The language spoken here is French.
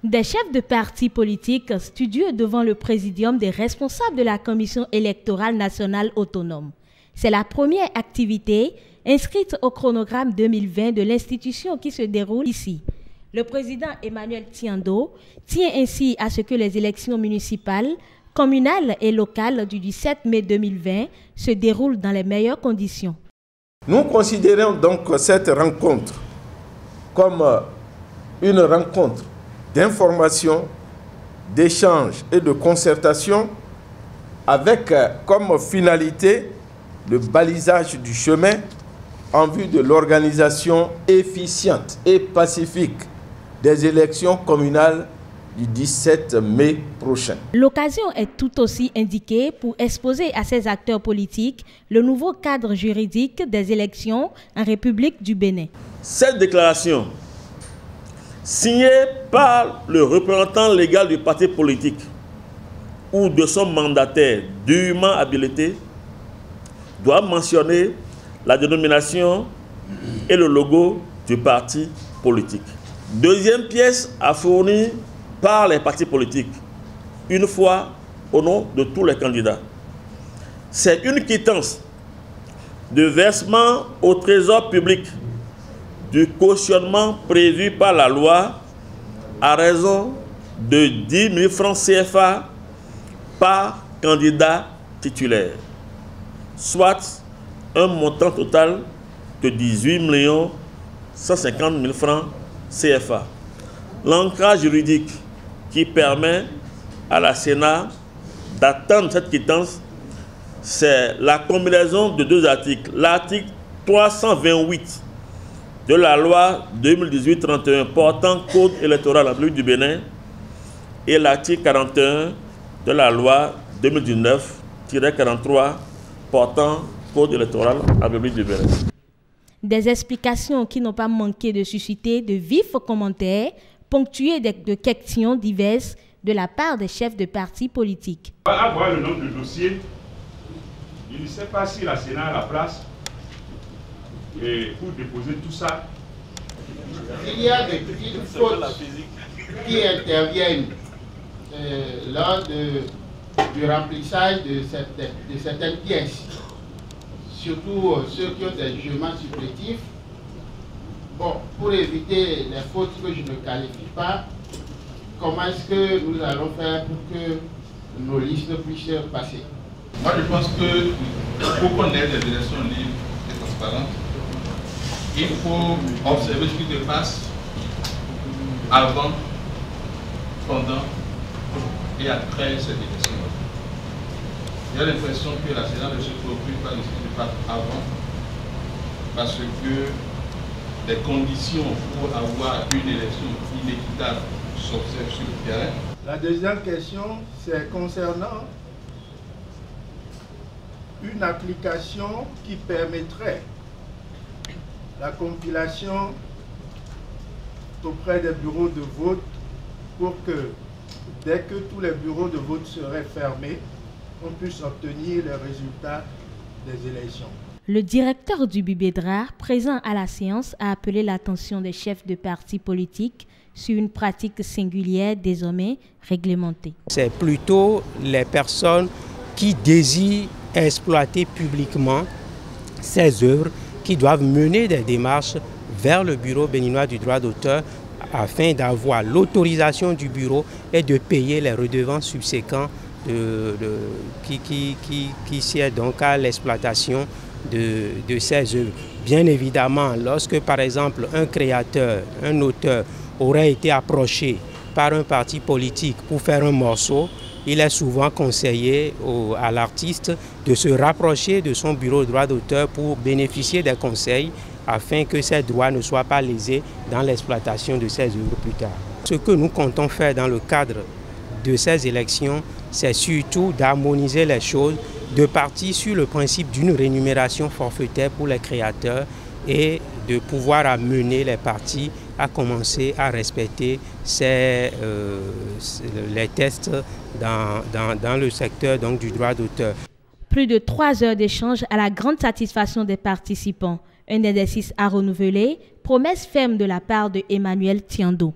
Des chefs de partis politiques studieux devant le présidium des responsables de la Commission électorale nationale autonome. C'est la première activité inscrite au chronogramme 2020 de l'institution qui se déroule ici. Le président Emmanuel Tiando tient ainsi à ce que les élections municipales, communales et locales du 17 mai 2020 se déroulent dans les meilleures conditions. Nous considérons donc cette rencontre comme une rencontre d'information, d'échange et de concertation avec comme finalité le balisage du chemin en vue de l'organisation efficiente et pacifique des élections communales du 17 mai prochain. L'occasion est tout aussi indiquée pour exposer à ces acteurs politiques le nouveau cadre juridique des élections en République du Bénin. Cette déclaration, signée par le représentant légal du parti politique ou de son mandataire dûment habilité, doit mentionner la dénomination et le logo du parti politique. Deuxième pièce à fournir par les partis politiques, une fois au nom de tous les candidats. C'est une quittance de versement au trésor public du cautionnement prévu par la loi à raison de 10 000 francs CFA par candidat titulaire, soit un montant total de 18 150 000 francs CFA. L'ancrage juridique qui permet à la Sénat d'attendre cette quittance, c'est la combinaison de deux articles. L'article 328 de la loi 2018-31 portant code électoral en République du Bénin et l'article 41 de la loi 2019-43 portant code électoral en République du Bénin. Des explications qui n'ont pas manqué de susciter de vifs commentaires, ponctués de questions diverses de la part des chefs de partis politiques. On va avoir le nombre de dossiers. Je ne sais pas si la Sénat a la place pour déposer tout ça. Il y a des petites fautes qui interviennent lors du remplissage de certaines pièces, surtout ceux qui ont des jugements supplétifs. Bon, pour éviter les fautes que je ne qualifie pas, comment est-ce que nous allons faire pour que nos listes puissent passer? Moi, je pense que pour qu'on ait des élections libres et transparentes, il faut observer ce qui se passe avant, pendant et après cette élection. J'ai l'impression que la Sénat ne se préoccupe pas de ce qui se passe avant, parce que les conditions pour avoir une élection inéquitable s'observent sur le terrain. La deuxième question, c'est concernant une application qui permettrait la compilation auprès des bureaux de vote pour que, dès que tous les bureaux de vote seraient fermés, on puisse obtenir les résultats des élections. Le directeur du Bibédra, présent à la séance, a appelé l'attention des chefs de partis politiques sur une pratique singulière désormais réglementée. C'est plutôt les personnes qui désirent exploiter publiquement ces œuvres qui doivent mener des démarches vers le Bureau béninois du droit d'auteur afin d'avoir l'autorisation du bureau et de payer les redevances subséquentes qui sied donc à l'exploitation de ces œuvres. Bien évidemment, lorsque par exemple un créateur, un auteur aurait été approché par un parti politique pour faire un morceau, il est souvent conseillé à l'artiste de se rapprocher de son bureau de droit d'auteur pour bénéficier des conseils afin que ses droits ne soient pas lésés dans l'exploitation de ses œuvres plus tard. Ce que nous comptons faire dans le cadre de ces élections, c'est surtout d'harmoniser les choses, de partir sur le principe d'une rémunération forfaitaire pour les créateurs et de pouvoir amener les partis à commencer à respecter les tests dans le secteur donc, du droit d'auteur. Plus de 3 heures d'échange à la grande satisfaction des participants. Un exercice à renouveler, promesse ferme de la part de Emmanuel Tiando.